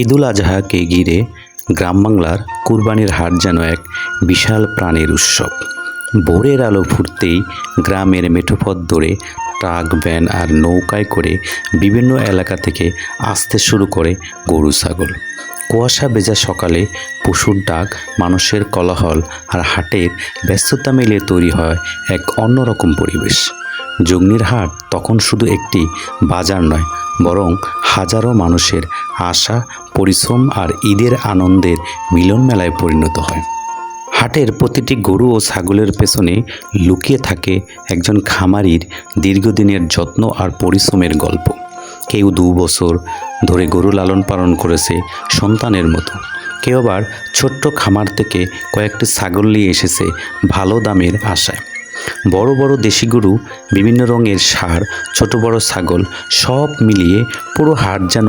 ঈদুল আজহাকে ঘিরে গ্রাম বাংলার কুরবানির হাট যেন এক বিশাল প্রাণের উৎসব। ভোরের আলো ফুটতেই গ্রামের মেঠোপথ ধরে ট্রাক, ভ্যান আর নৌকায় করে বিভিন্ন এলাকা থেকে আসতে শুরু করে গরু ছাগল। কুয়াশা ভেজা সকালে পশুর ডাক, মানুষের কোলাহল আর হাটের ব্যস্ততা মিলে তৈরি হয় এক অন্যরকম পরিবেশ। জুগনির হাট তখন শুধু একটি বাজার নয়, বরং হাজারো মানুষের আশা, পরিশ্রম আর ঈদের আনন্দের মিলন মেলায় পরিণত হয়। হাটের প্রতিটি গরু ও ছাগলের পেছনে লুকিয়ে থাকে একজন খামারির দীর্ঘদিনের যত্ন আর পরিশ্রমের গল্প। কেউ 2 বছর ধরে গরু লালন পালন করেছে সন্তানের মতো, কেউ আবার ছোট্ট খামার থেকে কয়েকটি ছাগল নিয়ে এসেছে ভালো দামের আশায়। বড় বড় দেশি গরু, বিভিন্ন রঙের ষাঁড়, ছোট বড় ছাগল সব মিলিয়ে পুরো হাট যেন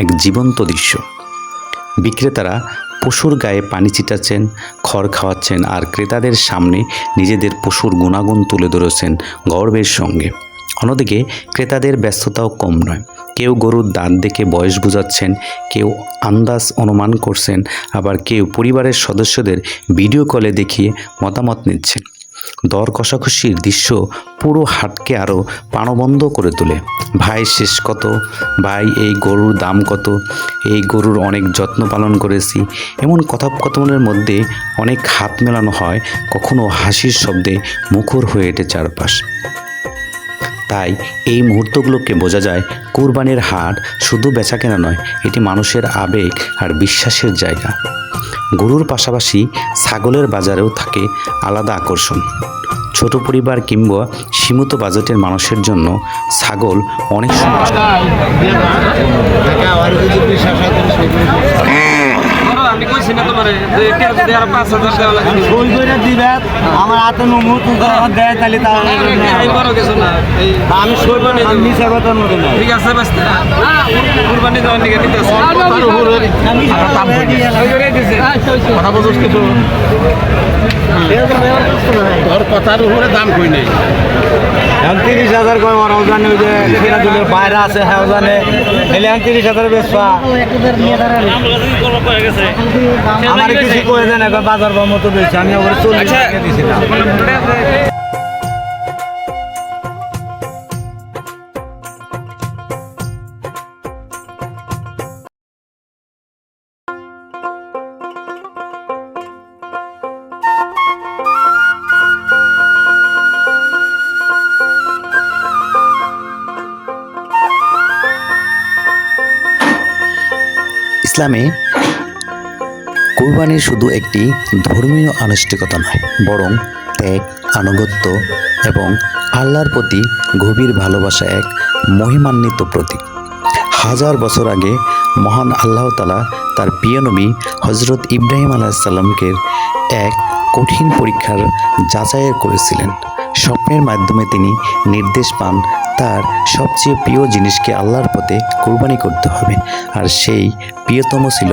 এক জীবন্ত দৃশ্য। বিক্রেতারা পশুর গায়ে পানি ছিটাচ্ছেন, খড় খাওয়াচ্ছেন আর ক্রেতাদের সামনে নিজেদের পশুর গুণাগুণ তুলে ধরেছেন গর্বের সঙ্গে। অন্যদিকে ক্রেতাদের ব্যস্ততাও কম নয়। কেউ গরুর দাঁত দেখে বয়স বোঝাচ্ছেন, কেউ আন্দাজ অনুমান করছেন, আবার কেউ পরিবারের সদস্যদের ভিডিও কলে দেখিয়ে মতামত নিচ্ছেন। দর কষাকষির দৃশ্য পুরো হাটকে আরও প্রাণবন্ত করে তোলে। ভাই শেষ কত, ভাই এই গরুর দাম কত, এই গরুর অনেক যত্ন পালন করেছি, এমন কথোপকথনের মধ্যে অনেক হাত মেলানো হয়, কখনো হাসির শব্দে মুখর হয়ে ওঠে চারপাশ। তাই এই মুহূর্তগুলোকে বোঝা যায় কুরবানির হাট শুধু বেচাকেনা নয়, এটি মানুষের আবেগ আর বিশ্বাসের জায়গা। গরুর পাশাপাশি ছাগলের বাজারেও থাকে আলাদা আকর্ষণ। ছোট পরিবার কিংবা সীমিত বাজেটের মানুষের জন্য ছাগল অনেক সময় কথার উপরে দাম কই নাই। এখন 30,000 করে ওরাও জানে, ওই যে সিরাজুলের বাইরে আছে হ্যাঁ জানে, এলে এখন 30,000 বেচবা আমার কিছু করে দেন। এখন বাজার বা মতো বেশি, আমি ওগুলো 40 টাকা দিয়েছিলাম। ইসলামে কুরবানি শুধু একটি ধর্মীয় আনুষ্ঠানিকতা নয়, বরং ত্যাগ, আনুগত্য এবং আল্লাহর প্রতি গভীর ভালোবাসা এক মহিমান্বিত প্রতীক। হাজার বছর আগে মহান আল্লাহ তাআলা তার প্রিয় নবী হযরত ইব্রাহিম আলাইহিস সালামকে এক কঠিন পরীক্ষার যাচাই করেছিলেন। স্বপ্নের মাধ্যমে তিনি নির্দেশ পান তার সবচেয়ে প্রিয় জিনিসকে আল্লাহর পথে কুরবানি করতে হবে, আর সেই প্রিয়তম ছিল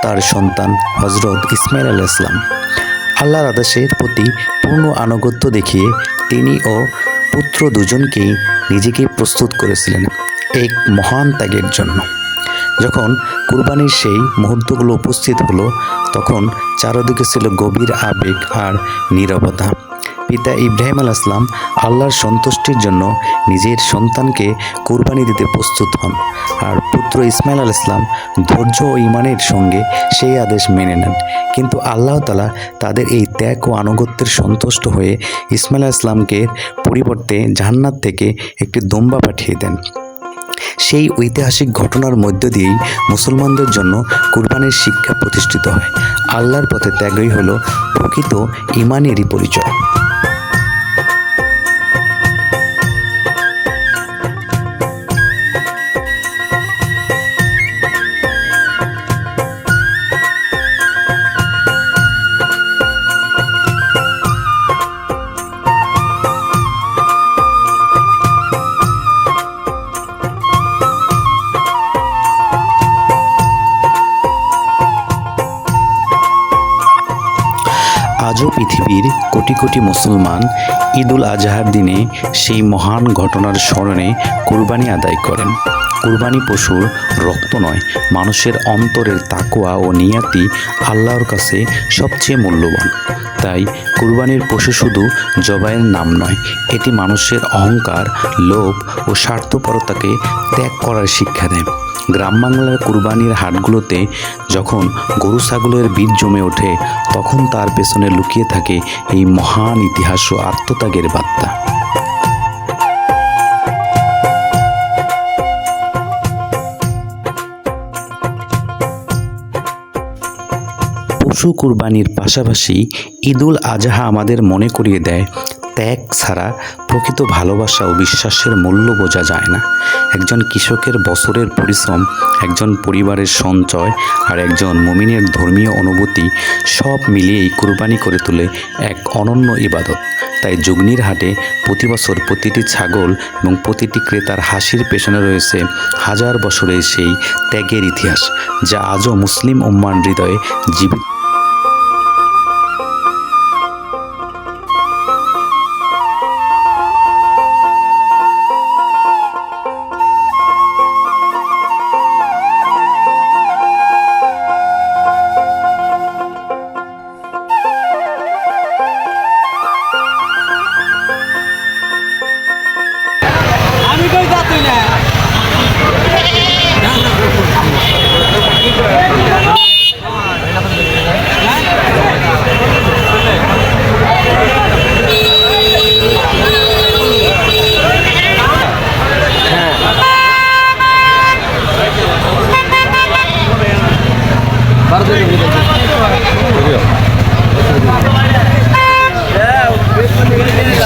তার সন্তান হযরত ইসমাঈল আলাইহিস সালাম। আল্লাহর আদেশের প্রতি পূর্ণ আনুগত্য দেখিয়ে তিনি ও পুত্র দুজনকেই নিজেকে প্রস্তুত করেছিলেন এক মহান ত্যাগের জন্য। যখন কুরবানির সেই মুহূর্তগুলো উপস্থিত হলো, তখন চারদিকে ছিল গভীর আবেগ আর নীরবতা। পিতা ইব্রাহিম আলাইহিস সালাম আল্লাহর সন্তুষ্টির জন্য নিজের সন্তানকে কুরবানি দিতে প্রস্তুত হন, আর পুত্র ইসমাঈল আলাইহিস সালাম ধৈর্য ও ঈমানের সঙ্গে সেই আদেশ মেনে নেন। কিন্তু আল্লাহ তাআলা তাদের এই ত্যাগ ও আনুগত্যের সন্তুষ্ট হয়ে ইসমাঈল আলাইহিস সালামকে পরিবর্তে জান্নাত থেকে একটি দুম্বা পাঠিয়ে দেন। সেই ঐতিহাসিক ঘটনার মধ্য দিয়েই মুসলমানদের জন্য কুরবানির শিক্ষা প্রতিষ্ঠিত হয়। আল্লাহর পথে ত্যাগই হলো প্রকৃত ঈমানেরই পরিচয়। আজও পৃথিবীর কোটি কোটি মুসলমান ঈদুল আজহার দিনে সেই মহান ঘটনার স্মরণে কুরবানি আদায় করেন। কুরবানি পশুর রক্ত নয়, মানুষের অন্তরের তাকওয়া ও নিয়াতি আল্লাহর কাছে সবচেয়ে মূল্যবান। তাই কুরবানির পশু শুধু জবাইয়ের নাম নয়, এটি মানুষের অহংকার, লোভ ও স্বার্থপরতাকে ত্যাগ করার শিক্ষা দেয়। গ্রাম বাংলার কুরবানির হাটগুলোতে যখন গরু ছাগলের বীজ জমে ওঠে, তখন তার পেছনে লুকিয়ে থাকে এই মহান ইতিহাস ও আত্মত্যাগের বার্তা। পশু কুরবানির পাশাপাশি ঈদুল আজহা আমাদের মনে করিয়ে দেয়, ত্যাগ ছাড়া প্রকৃত ভালোবাসা ও বিশ্বাসের মূল্য বোঝা যায় না। একজন কৃষকের বছরের পরিশ্রম, একজন পরিবারের সঞ্চয় আর একজন মুমিনের ধর্মীয় অনুভূতি সব মিলিয়েই কুরবানি করে তোলে এক অনন্য ইবাদত। তাই যুগনির হাটে প্রতি বছর প্রতিটি ছাগল এবং প্রতিটি ক্রেতার হাসির পেছনে রয়েছে হাজার বছরের সেই ত্যাগের ইতিহাস, যা আজও মুসলিম উম্মার হৃদয়ে জীবিত। আমি কই যা তুই না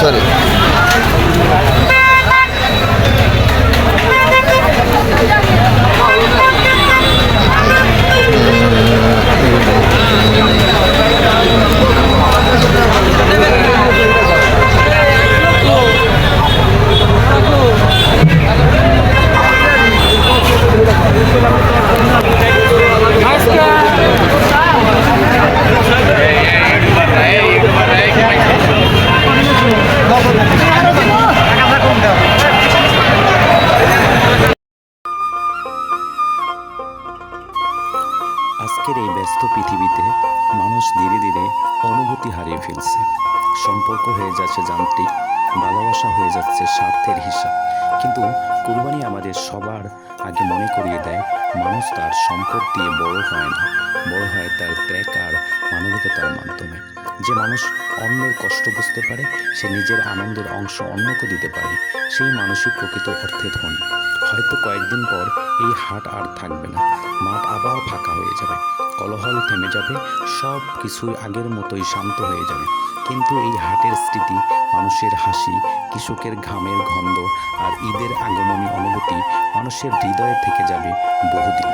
Sorry. আজকের এই ব্যস্ত পৃথিবীতে মানুষ ধীরে ধীরে অনুভূতি হারিয়ে ফেলছে। সম্পর্ক হয়ে যাচ্ছে যান্ত্রিক, ভালোবাসা হয়ে যাচ্ছে স্বার্থের হিসাব। কিন্তু কুরবানি আমাদের সবার আগে মনে করিয়ে দেয়, মানুষ তার সম্পদ দিয়ে বড় হয় না, বড় হয় তার ত্যাগ আর মানবিকতার মাধ্যমে। যে মানুষ অন্যের কষ্ট বুঝতে পারে, সে নিজের আনন্দের অংশ অন্যকে দিতে পারে, সেই মানুষই প্রকৃত অর্থে ধনী। হয়তো কয়েকদিন পর এই হাট আর থাকবে না, মাঠ আবার ফাঁকা হয়ে যাবে, কোলাহল থেমে যাবে, সব কিছুই আগের মতোই শান্ত হয়ে যাবে। কিন্তু এই হাটের স্মৃতি, মানুষের হাসি, কৃষকের ঘামের গন্ধ আর ঈদের আগমনী অনুভূতি মানুষের হৃদয়ে থেকে যাবে বহুদিন।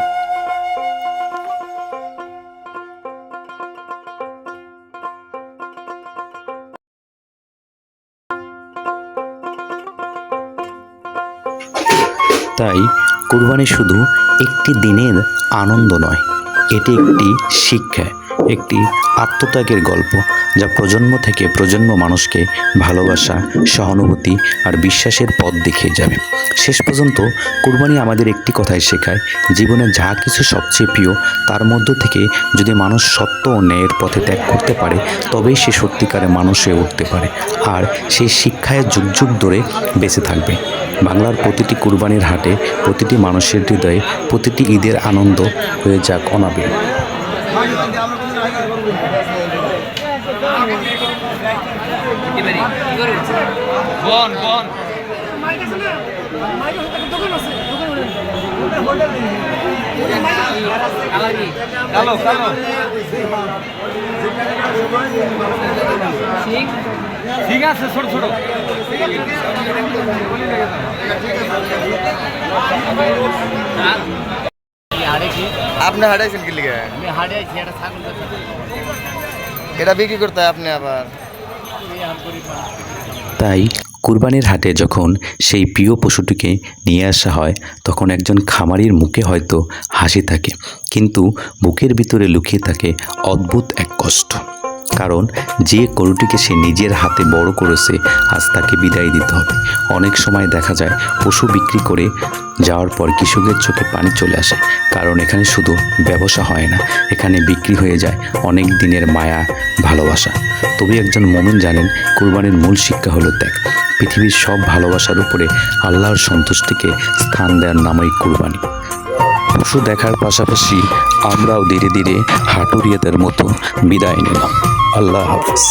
তাই কুরবানি শুধু একটি দিনের আনন্দ নয়, এটি একটি শিক্ষা, একটি আত্মত্যাগের গল্প, যা প্রজন্ম থেকে প্রজন্ম মানুষকে ভালোবাসা, সহানুভূতি আর বিশ্বাসের পথ দেখিয়ে যাবে। শেষ পর্যন্ত কুরবানি আমাদের একটি কথাই শেখায়, জীবনে যা কিছু সবচেয়ে প্রিয়, তার মধ্য থেকে যদি মানুষ সত্য ও ন্যায়ের পথে ত্যাগ করতে পারে, তবেই সে সত্যিকারে মানুষ হয়ে উঠতে পারে, আর সেই শিক্ষায় যুগ যুগ ধরে বেঁচে থাকবে। বাংলার প্রতিটি কুরবানির হাটে, প্রতিটি মানুষের হৃদয়ে, প্রতিটি ঈদের আনন্দ হয়ে যাক অনাবিল। ঠিক আছে, ছোট ছোট আপনি হারাইছেন কি লিগে? আমি হাটে আছি, একটা ছাগল এটা বিক্রি করতে হয় আপনি আবার। তাই কুরবানির হাটে যখন সেই প্রিয় পশুটিকে নিয়ে আসা হয়, তখন একজন খামারির মুখে হয়তো হাসি থাকে, কিন্তু বুকের ভিতরে লুকিয়ে থাকে অদ্ভুত এক কষ্ট। কারণ যে গরুটিকে সে নিজের হাতে বড় করেছে আজ তাকে বিদায় দিতে হবে। অনেক সময় দেখা যায় পশু বিক্রি করে যাওয়ার পর কৃষকের চোখে পানি চলে আসে, কারণ এখানে শুধু ব্যবসা হয় না, এখানে বিক্রি হয়ে যায় অনেক দিনের মায়া, ভালোবাসা। তবে একজন মুমিন জানেন কুরবানির মূল শিক্ষা হলো ত্যাগ। পৃথিবীর সব ভালোবাসার উপরে আল্লাহর সন্তুষ্টিকে স্থান দেওয়ার নামই কুরবানি। পশু দেখার পাশাপাশি আমরাও ধীরে ধীরে হাটুরিয়াদের মতো বিদায় নিলাম। আল্লাহ হাফেজ।